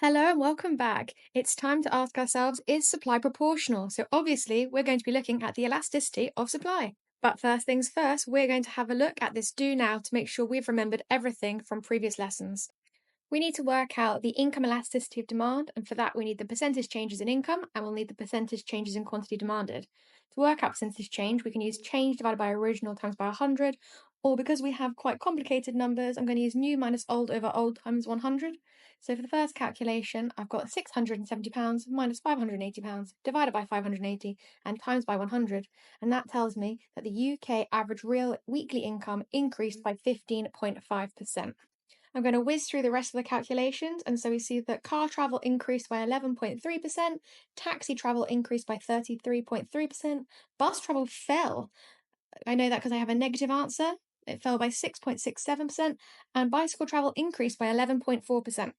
Hello and welcome back. It's time to ask ourselves, is supply proportional? So obviously we're going to be looking at the elasticity of supply. But first things first, we're going to have a look at this do now to make sure we've remembered everything from previous lessons. We need to work out the income elasticity of demand, and for that we need the percentage changes in income and we'll need the percentage changes in quantity demanded. To work out percentage change, we can use change divided by original times by 100, or because we have quite complicated numbers, I'm going to use new minus old over old times 100. So for the first calculation, I've got £670 minus £580 divided by 580 and times by 100, and that tells me that the UK average real weekly income increased by 15.5%. I'm going to whiz through the rest of the calculations, and so we see that car travel increased by 11.3%, taxi travel increased by 33.3%, bus travel fell. I know that because I have a negative answer. It fell by 6.67%, and bicycle travel increased by 11.4%.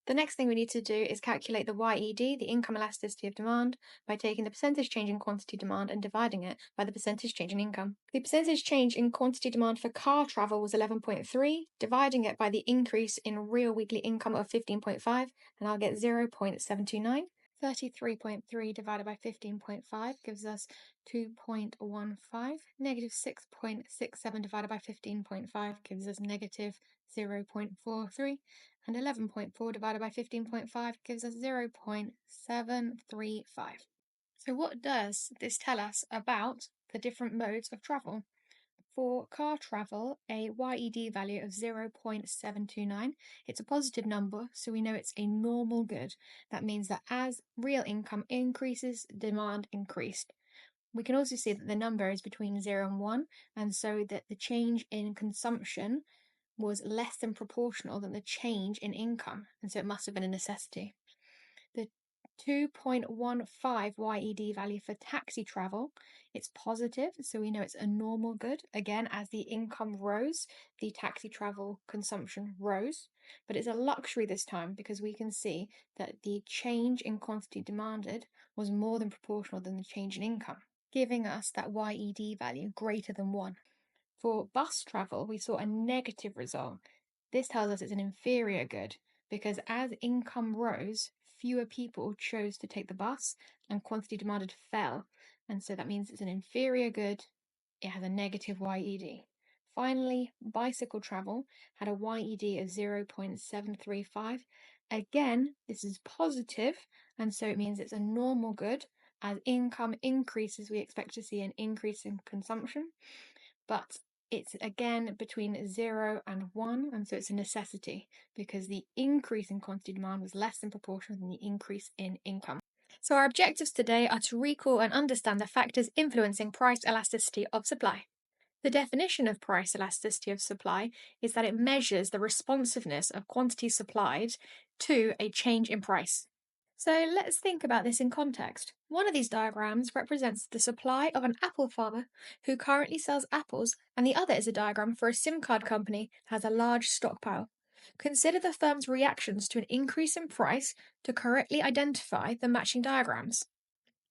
The next thing we need to do is calculate the YED, the income elasticity of demand, by taking the percentage change in quantity demand and dividing it by the percentage change in income. The percentage change in quantity demand for car travel was 11.3, dividing it by the increase in real weekly income of 15.5, and I'll get 0.729. 33.3 divided by 15.5 gives us 2.15. Negative 6.67 divided by 15.5 gives us negative 0.43. And 11.4 divided by 15.5 gives us 0.735. So what does this tell us about the different modes of travel? For car travel, a YED value of 0.729, it's a positive number, so we know it's a normal good. That means that as real income increases, demand increased. We can also see that the number is between 0 and 1, and so that the change in consumption was less than proportional than the change in income, and so it must have been a necessity. The 2.15 YED value for taxi travel, it's positive, so we know it's a normal good. Again, as the income rose, the taxi travel consumption rose, but it's a luxury this time because we can see that the change in quantity demanded was more than proportional than the change in income, giving us that YED value greater than 1. For bus travel, we saw a negative result. This tells us it's an inferior good because as income rose, fewer people chose to take the bus and quantity demanded fell. And so that means it's an inferior good. It has a negative YED. Finally, bicycle travel had a YED of 0.735. Again, this is positive, and so it means it's a normal good. As income increases, we expect to see an increase in consumption. But it's again between 0 and 1, and so it's a necessity because the increase in quantity demand was less than proportional than the increase in income. So our objectives today are to recall and understand the factors influencing price elasticity of supply. The definition of price elasticity of supply is that it measures the responsiveness of quantity supplied to a change in price. So let's think about this in context. One of these diagrams represents the supply of an apple farmer who currently sells apples, and the other is a diagram for a SIM card company that has a large stockpile. Consider the firm's reactions to an increase in price to correctly identify the matching diagrams.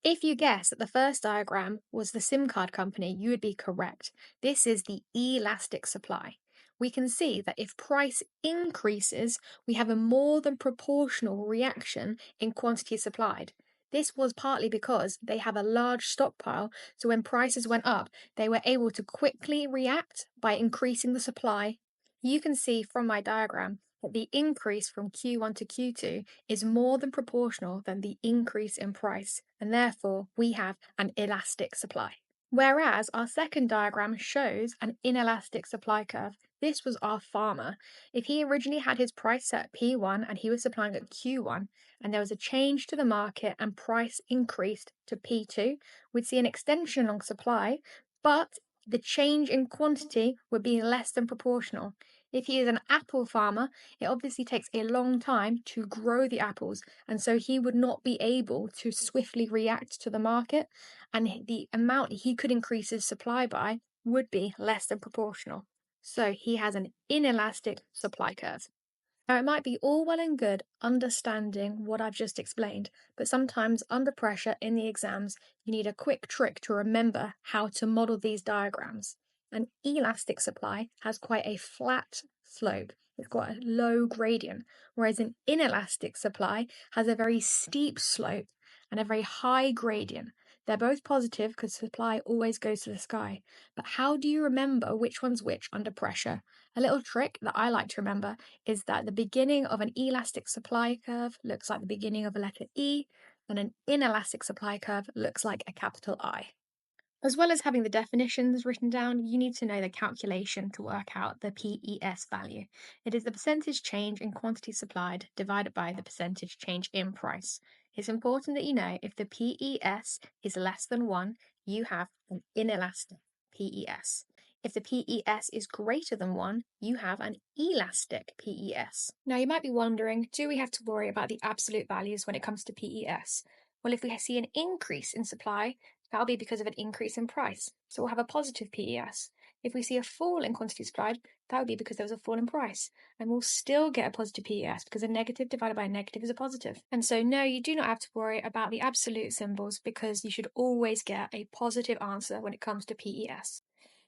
If you guess that the first diagram was the SIM card company, you would be correct. This is the elastic supply. We can see that if price increases, we have a more than proportional reaction in quantity supplied. This was partly because they have a large stockpile, so when prices went up, they were able to quickly react by increasing the supply. You can see from my diagram that the increase from Q1 to Q2 is more than proportional than the increase in price, and therefore we have an elastic supply. Whereas our second diagram shows an inelastic supply curve. This was our farmer. If he originally had his price set at P1 and he was supplying at Q1, and there was a change to the market and price increased to P2, we'd see an extension along supply, but the change in quantity would be less than proportional. If he is an apple farmer, it obviously takes a long time to grow the apples, and so he would not be able to swiftly react to the market, and the amount he could increase his supply by would be less than proportional. So he has an inelastic supply curve. Now, it might be all well and good understanding what I've just explained, but sometimes under pressure in the exams, you need a quick trick to remember how to model these diagrams. An elastic supply has quite a flat slope. It's got a low gradient, whereas an inelastic supply has a very steep slope and a very high gradient. They're both positive because supply always goes to the sky. But how do you remember which one's which under pressure? A little trick that I like to remember is that the beginning of an elastic supply curve looks like the beginning of a letter E, and an inelastic supply curve looks like a capital I. As well as having the definitions written down, you need to know the calculation to work out the PES value. It is the percentage change in quantity supplied divided by the percentage change in price. It's important that you know if the PES is less than 1, you have an inelastic PES. If the PES is greater than 1, you have an elastic PES. Now, you might be wondering, do we have to worry about the absolute values when it comes to PES? Well, if we see an increase in supply, that'll be because of an increase in price. So we'll have a positive PES. If we see a fall in quantity supplied, that would be because there was a fall in price. And we'll still get a positive PES because a negative divided by a negative is a positive. And so no, you do not have to worry about the absolute symbols because you should always get a positive answer when it comes to PES.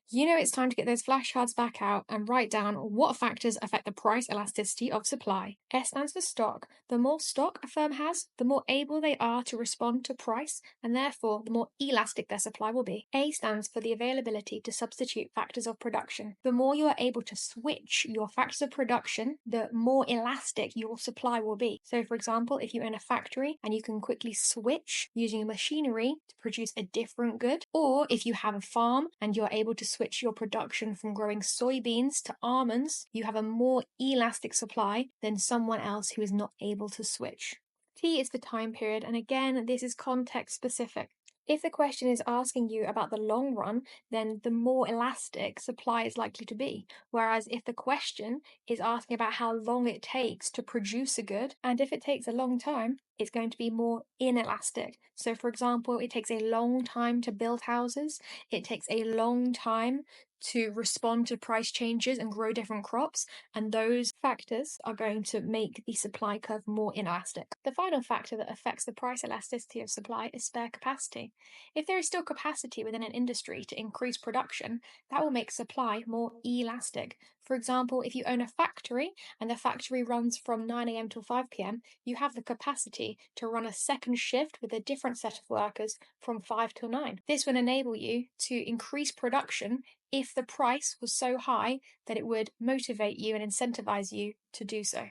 You know it's time to get those flashcards back out and write down what factors affect the price elasticity of supply. S stands for stock. The more stock a firm has, the more able they are to respond to price, and therefore the more elastic their supply will be. A stands for the availability to substitute factors of production. The more you are able to switch your factors of production, the more elastic your supply will be. So, for example, if you own a factory and you can quickly switch using machinery to produce a different good, or if you have a farm and you're able to switch your production from growing soybeans to almonds, you have a more elastic supply than someone else who is not able to switch. T is for time period, and again, this is context specific. If the question is asking you about the long run, then the more elastic supply is likely to be. Whereas if the question is asking about how long it takes to produce a good, and if it takes a long time, it's going to be more inelastic. So, for example, it takes a long time to build houses, it takes a long time to respond to price changes and grow different crops, and those factors are going to make the supply curve more inelastic. The final factor that affects the price elasticity of supply is spare capacity. If there is still capacity within an industry to increase production, that will make supply more elastic. For example, if you own a factory and the factory runs from 9 a.m. till 5 p.m., you have the capacity to run a second shift with a different set of workers from 5 till 9. This would enable you to increase production if the price was so high that it would motivate you and incentivize you to do so.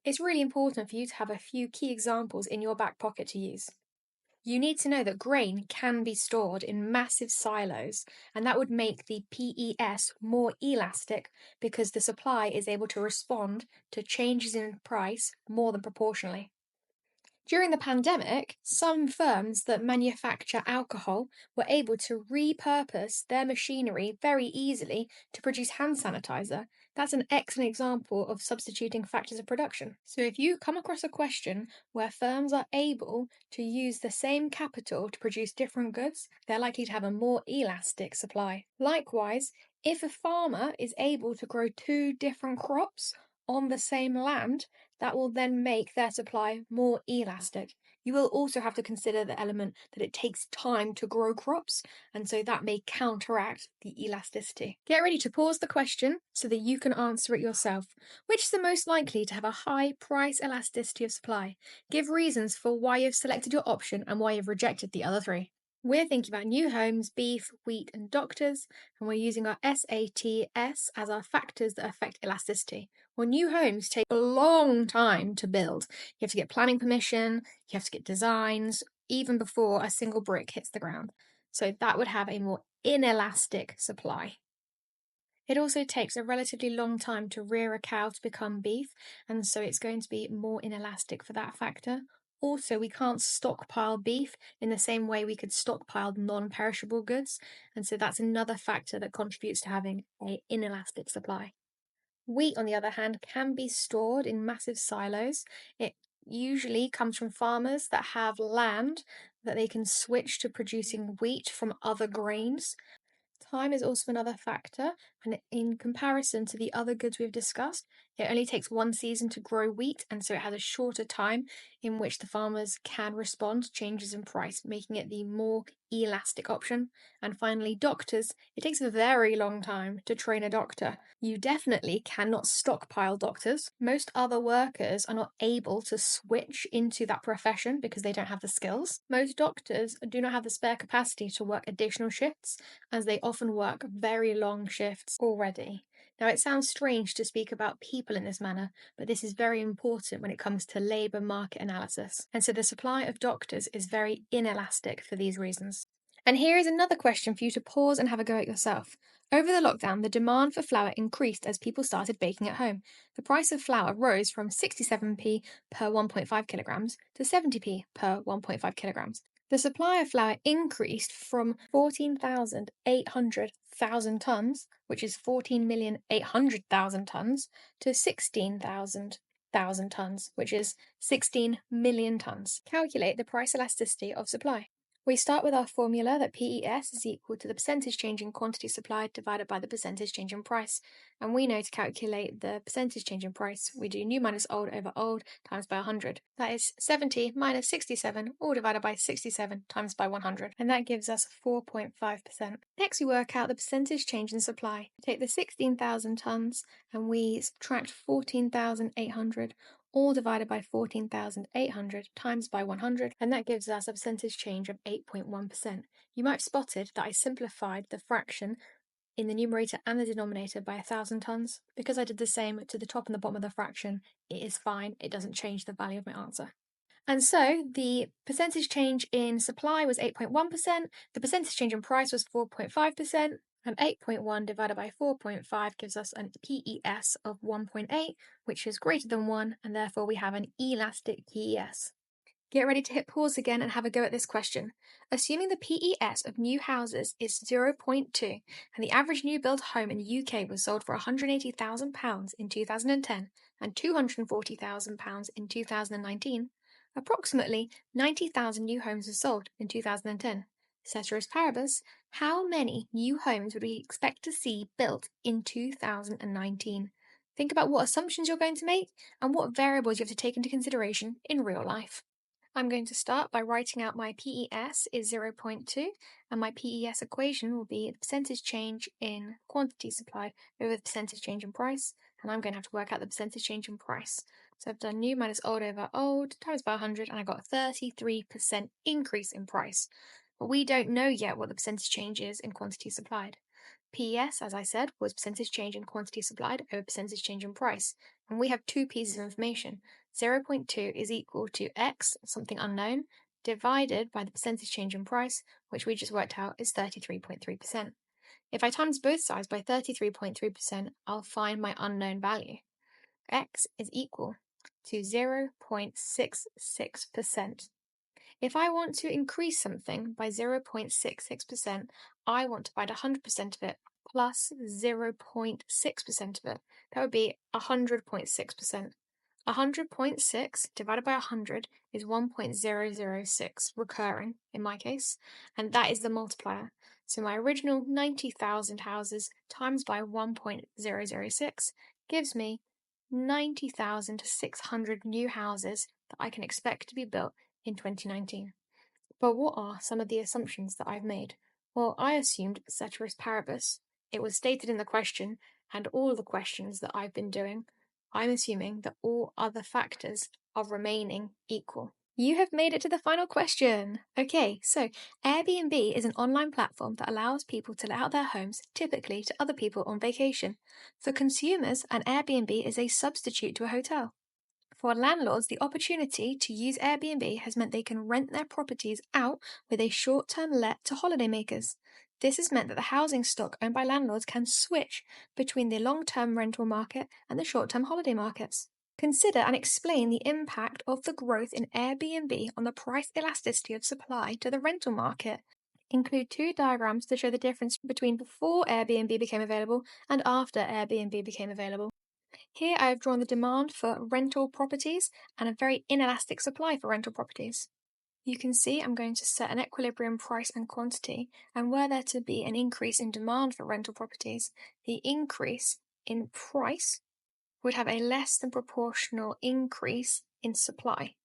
It's really important for you to have a few key examples in your back pocket to use. You need to know that grain can be stored in massive silos, and that would make the PES more elastic because the supply is able to respond to changes in price more than proportionally. During the pandemic, some firms that manufacture alcohol were able to repurpose their machinery very easily to produce hand sanitizer. That's an excellent example of substituting factors of production. So, if you come across a question where firms are able to use the same capital to produce different goods, they're likely to have a more elastic supply. Likewise, if a farmer is able to grow 2 different crops on the same land, that will then make their supply more elastic. You will also have to consider the element that it takes time to grow crops, and so that may counteract the elasticity. Get ready to pause the question so that you can answer it yourself. Which is the most likely to have a high price elasticity of supply? Give reasons for why you've selected your option and why you've rejected the other 3. We're thinking about new homes, beef, wheat, and doctors, and we're using our SATS as our factors that affect elasticity. Well, new homes take a long time to build. You have to get planning permission, you have to get designs, even before a single brick hits the ground. So that would have a more inelastic supply. It also takes a relatively long time to rear a cow to become beef, and so it's going to be more inelastic for that factor. Also, we can't stockpile beef in the same way we could stockpile non-perishable goods, and so that's another factor that contributes to having an inelastic supply. Wheat, on the other hand, can be stored in massive silos. It usually comes from farmers that have land that they can switch to producing wheat from other grains. Time is also another factor, and in comparison to the other goods we've discussed, It only takes one season to grow wheat, and so it has a shorter time in which the farmers can respond to changes in price, making it the more elastic option. And finally, doctors. It takes a very long time to train a doctor. You definitely cannot stockpile doctors. Most other workers are not able to switch into that profession because they don't have the skills. Most doctors do not have the spare capacity to work additional shifts, as they often work very long shifts already. Now, it sounds strange to speak about people in this manner, but this is very important when it comes to labour market analysis. And so the supply of doctors is very inelastic for these reasons. And here is another question for you to pause and have a go at yourself. Over the lockdown, the demand for flour increased as people started baking at home. The price of flour rose from 67p per 1.5 kilograms to 70p per 1.5 kilograms. The supply of flour increased from 14,800,000 tonnes, which is 14,800,000 tonnes, to 16,000 tonnes, which is 16 million tonnes. Calculate the price elasticity of supply. We start with our formula that PES is equal to the percentage change in quantity supplied divided by the percentage change in price. And we know to calculate the percentage change in price, we do new minus old over old times by 100. That is 70 minus 67, all divided by 67 times by 100. And that gives us 4.5%. Next, we work out the percentage change in supply. We take the 16,000 tonnes and we subtract 14,800, all divided by 14,800 times by 100, and that gives us a percentage change of 8.1%. You might have spotted that I simplified the fraction in the numerator and the denominator by 1,000 tonnes. Because I did the same to the top and the bottom of the fraction, it is fine, it doesn't change the value of my answer. And so the percentage change in supply was 8.1%, the percentage change in price was 4.5%, and 8.1 divided by 4.5 gives us an PES of 1.8, which is greater than 1, and therefore we have an elastic PES. Get ready to hit pause again and have a go at this question. Assuming the PES of new houses is 0.2 and the average new build home in the UK was sold for £180,000 in 2010 and £240,000 in 2019, approximately 90,000 new homes were sold in 2010. Ceteris paribus, how many new homes would we expect to see built in 2019? Think about what assumptions you're going to make and what variables you have to take into consideration in real life. I'm going to start by writing out my PES is 0.2, and my PES equation will be the percentage change in quantity supplied over the percentage change in price, and I'm going to have to work out the percentage change in price. So I've done new minus old over old times by 100, and I got a 33% increase in price. But we don't know yet what the percentage change is in quantity supplied. PES, as I said, was percentage change in quantity supplied over percentage change in price, and we have two pieces of information. 0.2 is equal to X, something unknown, divided by the percentage change in price, which we just worked out is 33.3%. If I times both sides by 33.3%, I'll find my unknown value. X is equal to 0.66%. If I want to increase something by 0.66%, I want to divide 100% of it plus 0.6% of it. That would be 100.6%. 100.6 divided by 100 is 1.006, recurring in my case, and that is the multiplier. So my original 90,000 houses times by 1.006 gives me 90,600 new houses that I can expect to be built in 2019. But what are some of the assumptions that I've made? Well, I assumed ceteris paribus. It was stated in the question, and all the questions that I've been doing, I'm assuming that all other factors are remaining equal. You have made it to the final question. Okay, so Airbnb is an online platform that allows people to let out their homes, typically to other people on vacation. For consumers, an Airbnb is a substitute to a hotel. For landlords, the opportunity to use Airbnb has meant they can rent their properties out with a short-term let to holidaymakers. This has meant that the housing stock owned by landlords can switch between the long-term rental market and the short-term holiday markets. Consider and explain the impact of the growth in Airbnb on the price elasticity of supply to the rental market. Include two diagrams to show the difference between before Airbnb became available and after Airbnb became available. Here I have drawn the demand for rental properties and a very inelastic supply for rental properties. You can see I'm going to set an equilibrium price and quantity, and were there to be an increase in demand for rental properties, the increase in price would have a less than proportional increase in supply.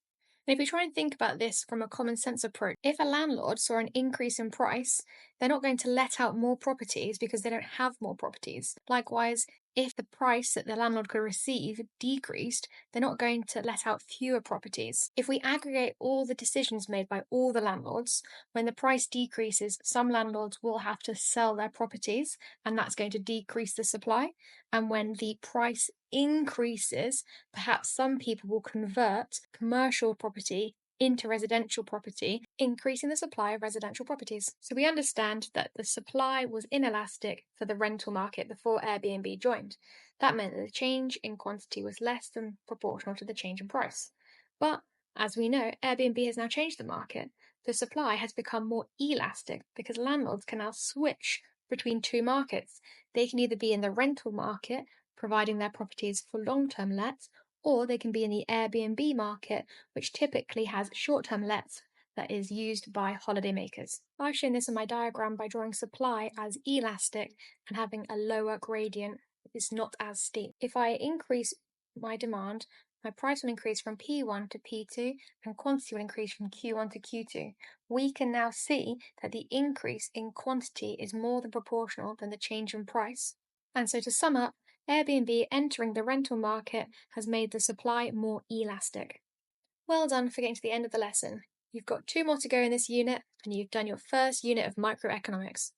And if we try and think about this from a common sense approach, if a landlord saw an increase in price, they're not going to let out more properties because they don't have more properties. Likewise, if the price that the landlord could receive decreased, they're not going to let out fewer properties. If we aggregate all the decisions made by all the landlords, when the price decreases, some landlords will have to sell their properties, and that's going to decrease the supply. And when the price increases, perhaps some people will convert commercial property into residential property, increasing the supply of residential properties. So we understand that the supply was inelastic for the rental market before Airbnb joined. That meant that the change in quantity was less than proportional to the change in price. But as we know, Airbnb has now changed the market. The supply has become more elastic because landlords can now switch between two markets. They can either be in the rental market, providing their properties for long-term lets, or they can be in the Airbnb market, which typically has short-term lets that is used by holidaymakers. I've shown this in my diagram by drawing supply as elastic and having a lower gradient. It's not as steep. If I increase my demand, my price will increase from P1 to P2 and quantity will increase from Q1 to Q2. We can now see that the increase in quantity is more than proportional than the change in price. And so to sum up, Airbnb entering the rental market has made the supply more elastic. Well done for getting to the end of the lesson. You've got 2 more to go in this unit, and you've done your first unit of microeconomics.